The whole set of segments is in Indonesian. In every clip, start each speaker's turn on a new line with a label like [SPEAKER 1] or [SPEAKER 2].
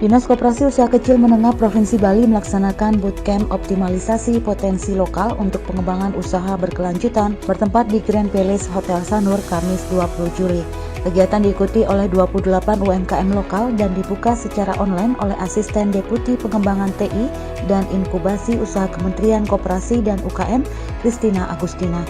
[SPEAKER 1] Dinas Koperasi Usaha Kecil Menengah Provinsi Bali melaksanakan bootcamp optimalisasi potensi lokal untuk pengembangan usaha berkelanjutan bertempat di Grand Palace Hotel Sanur Kamis 20 Juli. Kegiatan diikuti oleh 28 UMKM lokal dan dibuka secara online oleh Asisten Deputi Pengembangan TI dan Inkubasi Usaha Kementerian Koperasi dan UKM, Christina Agustina.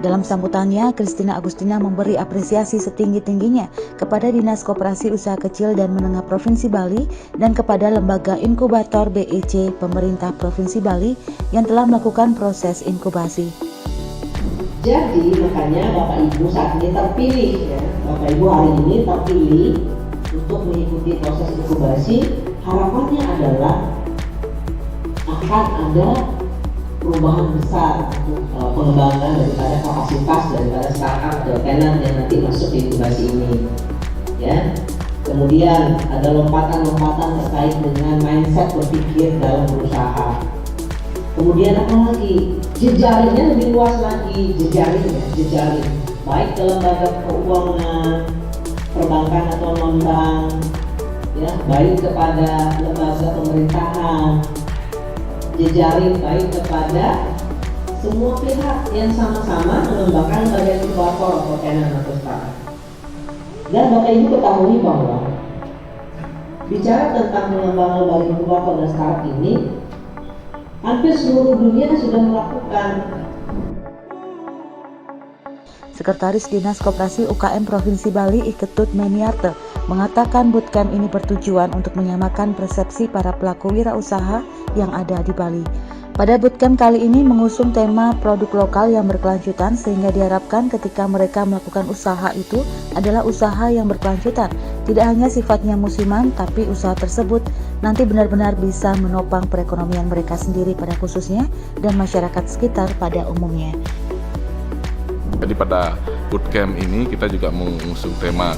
[SPEAKER 1] Dalam sambutannya, Christina Agustina memberi apresiasi setinggi-tingginya kepada Dinas Koperasi Usaha Kecil dan Menengah Provinsi Bali dan kepada Lembaga Inkubator BEC Pemerintah Provinsi Bali yang telah melakukan proses inkubasi.
[SPEAKER 2] Jadi makanya Bapak Ibu saat ini terpilih ya, Bapak Ibu hari ini terpilih untuk mengikuti proses inkubasi. Harapannya adalah akan ada perubahan besar untuk pengembangan daripada kapasitas daripada startup atau tenant yang nanti masuk di inkubasi ini ya. Kemudian ada lompatan-lompatan terkait dengan mindset berpikir dalam berusaha. Kemudian apa lagi? Jejaringnya lebih luas lagi, jejaring baik ke lembaga keuangan, perbankan atau non-bank ya, baik kepada lembaga pemerintahan, jejaring baik kepada semua pihak yang sama-sama mengembangkan lembaga inkubator atau tenant atau startup. Dan Bapak Ibu ketahui bahwa bicara tentang mengembangkan lembaga inkubator dan startup ini, hampir seluruh dunia sudah melakukan.
[SPEAKER 1] Sekretaris Dinas Koperasi UKM Provinsi Bali Iketut Meniarte mengatakan bootcamp ini bertujuan untuk menyamakan persepsi para pelaku wirausaha yang ada di Bali. Pada bootcamp kali ini mengusung tema produk lokal yang berkelanjutan sehingga diharapkan ketika mereka melakukan usaha itu adalah usaha yang berkelanjutan, tidak hanya sifatnya musiman tapi usaha tersebut nanti benar-benar bisa menopang perekonomian mereka sendiri pada khususnya dan masyarakat sekitar pada umumnya.
[SPEAKER 3] Jadi pada bootcamp ini kita juga mengusung tema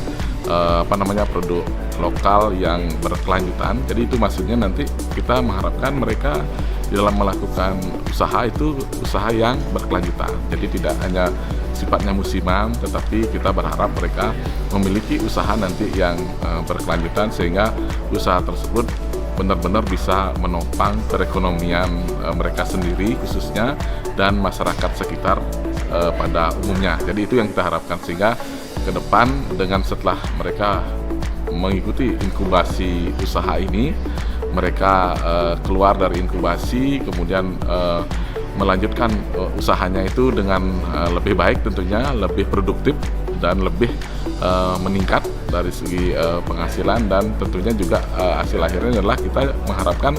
[SPEAKER 3] produk lokal yang berkelanjutan. Jadi itu maksudnya nanti kita mengharapkan mereka di dalam melakukan usaha itu usaha yang berkelanjutan. Jadi tidak hanya sifatnya musiman, tetapi kita berharap mereka memiliki usaha nanti yang berkelanjutan sehingga usaha tersebut benar-benar bisa menopang perekonomian mereka sendiri khususnya dan masyarakat sekitar pada umumnya. Jadi itu yang kita harapkan sehingga ke depan dengan setelah mereka mengikuti inkubasi usaha ini, mereka keluar dari inkubasi kemudian melanjutkan usahanya itu dengan lebih baik tentunya, lebih produktif dan lebih meningkat dari segi penghasilan dan tentunya juga hasil akhirnya adalah kita mengharapkan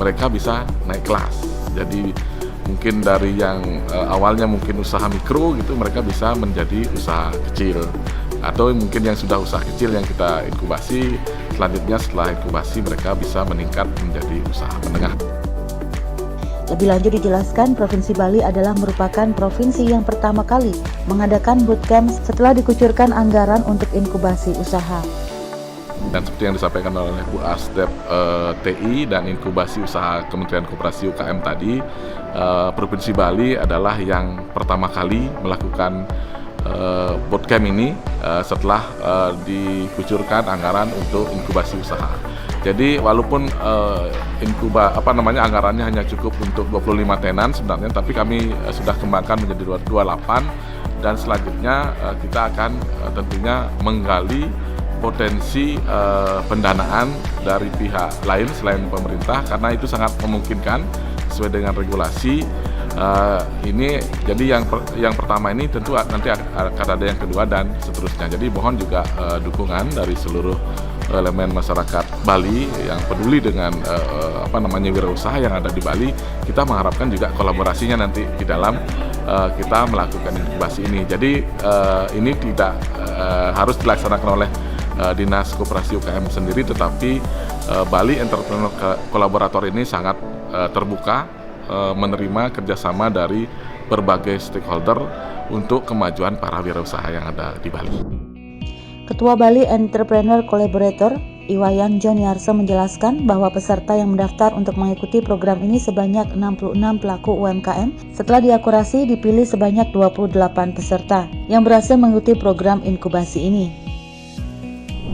[SPEAKER 3] mereka bisa naik kelas. Jadi mungkin dari yang awalnya mungkin usaha mikro gitu mereka bisa menjadi usaha kecil atau mungkin yang sudah usaha kecil yang kita inkubasi selanjutnya setelah inkubasi mereka bisa meningkat menjadi usaha menengah.
[SPEAKER 1] Lebih lanjut dijelaskan, Provinsi Bali adalah merupakan provinsi yang pertama kali mengadakan bootcamp setelah dikucurkan anggaran untuk inkubasi usaha.
[SPEAKER 3] Dan seperti yang disampaikan oleh Bu Asdep TI dan inkubasi usaha Kementerian Koperasi UKM tadi, Provinsi Bali adalah yang pertama kali melakukan bootcamp ini setelah dikucurkan anggaran untuk inkubasi usaha. Jadi walaupun anggarannya hanya cukup untuk 25 tenan sebenarnya, tapi kami sudah kembangkan menjadi 28 dan selanjutnya kita akan tentunya menggali potensi pendanaan dari pihak lain selain pemerintah karena itu sangat memungkinkan sesuai dengan regulasi. Ini jadi yang pertama ini tentu nanti akan ada yang kedua dan seterusnya. Jadi mohon juga dukungan dari seluruh elemen masyarakat Bali yang peduli dengan wirausaha yang ada di Bali. Kita mengharapkan juga kolaborasinya nanti di dalam kita melakukan inkubasi ini. Jadi ini tidak harus dilaksanakan oleh Dinas Koperasi UKM sendiri, tetapi Bali Entrepreneur Kolaborator ini sangat terbuka menerima kerjasama dari berbagai stakeholder untuk kemajuan para wirausaha yang ada di Bali.
[SPEAKER 1] Ketua Bali Entrepreneur Collaborator Iwayan Joniarso menjelaskan bahwa peserta yang mendaftar untuk mengikuti program ini sebanyak 66 pelaku UMKM. Setelah diakurasi, dipilih sebanyak 28 peserta yang berhasil mengikuti program inkubasi ini.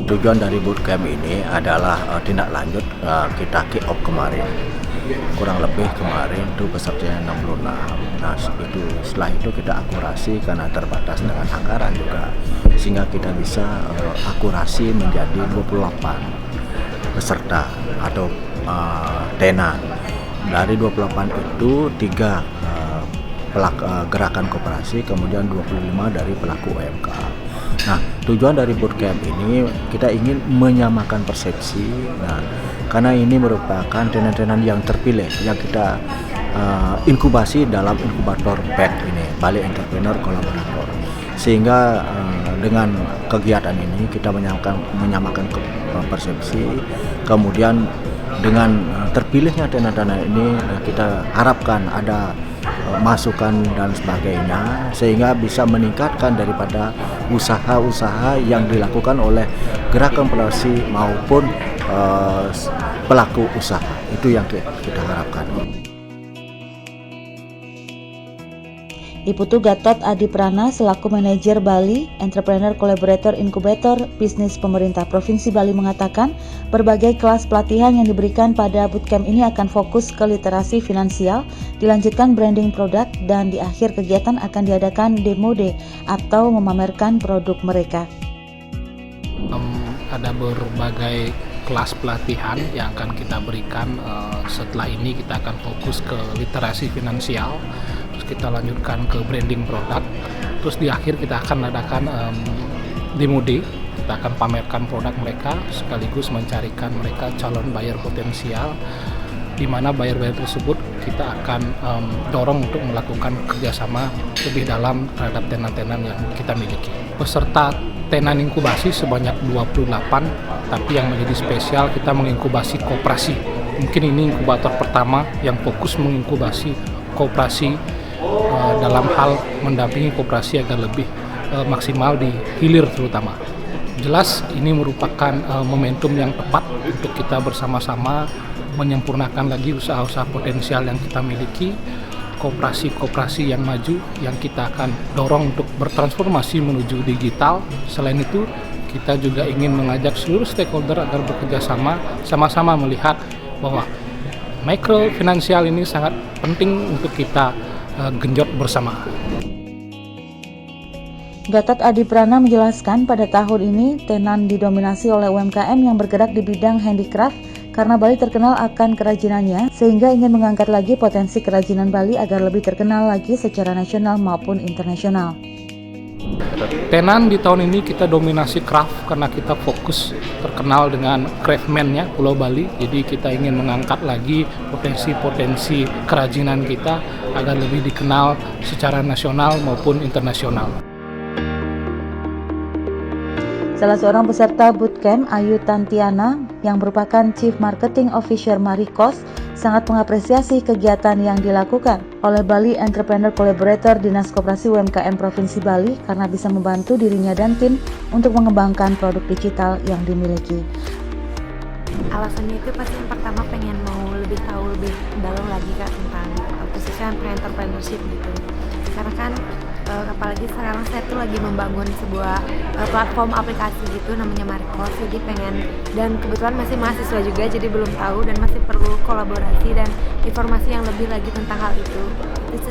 [SPEAKER 4] Tujuan dari bootcamp ini adalah tindak lanjut kita kick off kemarin. Kurang lebih kemarin itu pesertanya 66. Nah, setelah itu kita akurasi karena terbatas dengan anggaran juga, sehingga kita bisa akurasi menjadi 28 peserta atau tenan. Dari 28 itu 3 gerakan koperasi, kemudian 25 dari pelaku UMKM. Nah, tujuan dari bootcamp ini kita ingin menyamakan persepsi. Nah, karena ini merupakan tenan-tenan yang terpilih yang kita inkubasi dalam inkubator BEC ini, Bali Entrepreneur Collaborator. Sehingga dengan kegiatan ini kita menyamakan persepsi. Kemudian dengan terpilihnya tenan-tenan ini kita harapkan ada masukan dan sebagainya, sehingga bisa meningkatkan daripada usaha-usaha yang dilakukan oleh gerakan koperasi maupun pelaku usaha. Itu yang kita harapkan.
[SPEAKER 1] Diputu Gatot Adi Prana selaku manajer Bali Entrepreneur Collaborator Incubator Bisnis Pemerintah Provinsi Bali mengatakan berbagai kelas pelatihan yang diberikan pada bootcamp ini akan fokus ke literasi finansial, dilanjutkan branding produk, dan di akhir kegiatan akan diadakan demo day atau memamerkan produk mereka.
[SPEAKER 5] Ada berbagai kelas pelatihan yang akan kita berikan. Setelah ini kita akan fokus ke literasi finansial, terus kita lanjutkan ke branding produk, terus di akhir kita akan adakan demo day. Kita akan pamerkan produk mereka sekaligus mencarikan mereka calon buyer potensial, di mana buyer-buyer tersebut kita akan dorong untuk melakukan kerjasama lebih dalam terhadap tenan-tenan yang kita miliki. Peserta tenan inkubasi sebanyak 28, tapi yang menjadi spesial kita menginkubasi koperasi. Mungkin ini inkubator pertama yang fokus menginkubasi koperasi dalam hal mendampingi koperasi agar lebih maksimal di hilir terutama. Jelas ini merupakan momentum yang tepat untuk kita bersama-sama menyempurnakan lagi usaha-usaha potensial yang kita miliki, koperasi-koperasi yang maju yang kita akan dorong untuk bertransformasi menuju digital. Selain itu, kita juga ingin mengajak seluruh stakeholder agar bekerja sama-sama melihat bahwa mikrofinansial ini sangat penting untuk kita genjot bersama.
[SPEAKER 1] Gatot Adi Prana menjelaskan pada tahun ini tenan didominasi oleh UMKM yang bergerak di bidang handicraft karena Bali terkenal akan kerajinannya, sehingga ingin mengangkat lagi potensi kerajinan Bali agar lebih terkenal lagi secara nasional maupun internasional.
[SPEAKER 5] Tenan di tahun ini kita dominasi craft karena kita fokus terkenal dengan craftman-nya Pulau Bali. Jadi kita ingin mengangkat lagi potensi-potensi kerajinan kita agar lebih dikenal secara nasional maupun internasional.
[SPEAKER 1] Salah seorang peserta bootcamp, Ayu Tantiana, yang merupakan Chief Marketing Officer Marikos, sangat mengapresiasi kegiatan yang dilakukan oleh Bali Entrepreneur Collaborator Dinas Koperasi UMKM Provinsi Bali karena bisa membantu dirinya dan tim untuk mengembangkan produk digital yang dimiliki.
[SPEAKER 6] Alasannya itu pasti yang pertama pengen mau lebih tahu lebih dalam lagi Kak tentang khususnya entrepreneurship gitu. Karena kan apalagi sekarang saya tuh lagi membangun sebuah platform aplikasi gitu namanya Marikos, jadi pengen, dan kebetulan masih mahasiswa juga jadi belum tahu dan masih perlu kolaborasi dan informasi yang lebih lagi tentang hal itu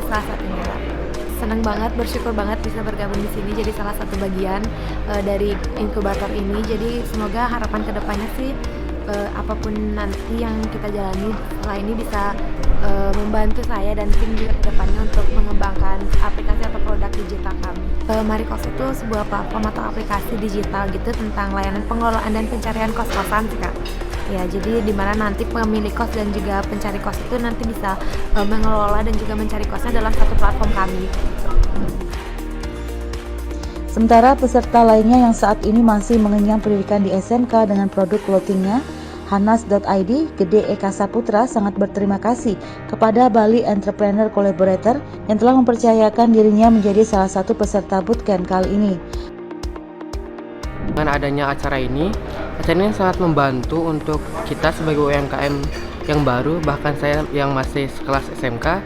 [SPEAKER 6] salah satunya. Senang banget, bersyukur banget bisa bergabung di sini jadi salah satu bagian dari inkubator ini. Jadi semoga harapan kedepannya sih apapun nanti yang kita jalani setelah ini bisa membantu saya dan tim juga kedepannya untuk mengembangkan aplikasi atau produk digital kami. Marikos itu sebuah platform atau aplikasi digital gitu tentang layanan pengelolaan dan pencarian kos-kosan sih Kak. Ya, jadi di mana nanti pemilik kos dan juga pencari kos itu nanti bisa mengelola dan juga mencari kosnya dalam satu platform kami.
[SPEAKER 1] Sementara peserta lainnya yang saat ini masih mengenyam pendidikan di SMK dengan produk clothingnya, Hanas.id, Gede Eka Saputra sangat berterima kasih kepada Bali Entrepreneur Collaborator yang telah mempercayakan dirinya menjadi salah satu peserta bootcamp kali ini.
[SPEAKER 7] Dengan adanya acara Acara ini sangat membantu untuk kita sebagai UMKM yang baru, bahkan saya yang masih sekelas SMK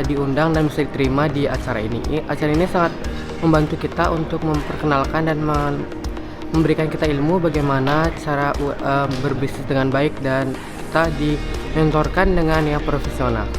[SPEAKER 7] diundang dan bisa diterima di acara ini. Acara ini sangat membantu kita untuk memperkenalkan dan memberikan kita ilmu bagaimana cara berbisnis dengan baik, dan kita dimentorkan dengan yang profesional.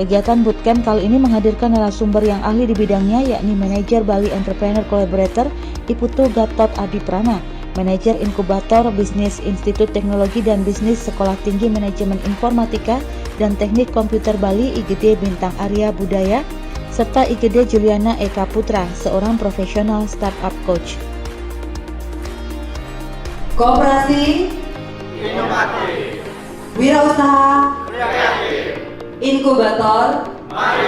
[SPEAKER 1] Kegiatan bootcamp kali ini menghadirkan narasumber yang ahli di bidangnya, yakni Manajer Bali Entrepreneur Collaborator Iputu Gatot Adiprana, Manajer Inkubator Bisnis Institut Teknologi dan Bisnis Sekolah Tinggi Manajemen Informatika dan Teknik Komputer Bali IGD Bintang Arya Budaya, serta IGD Juliana Eka Putra, seorang profesional startup coach.
[SPEAKER 2] Koperasi, inovatif, wirausaha, kreatif, inkubator, mari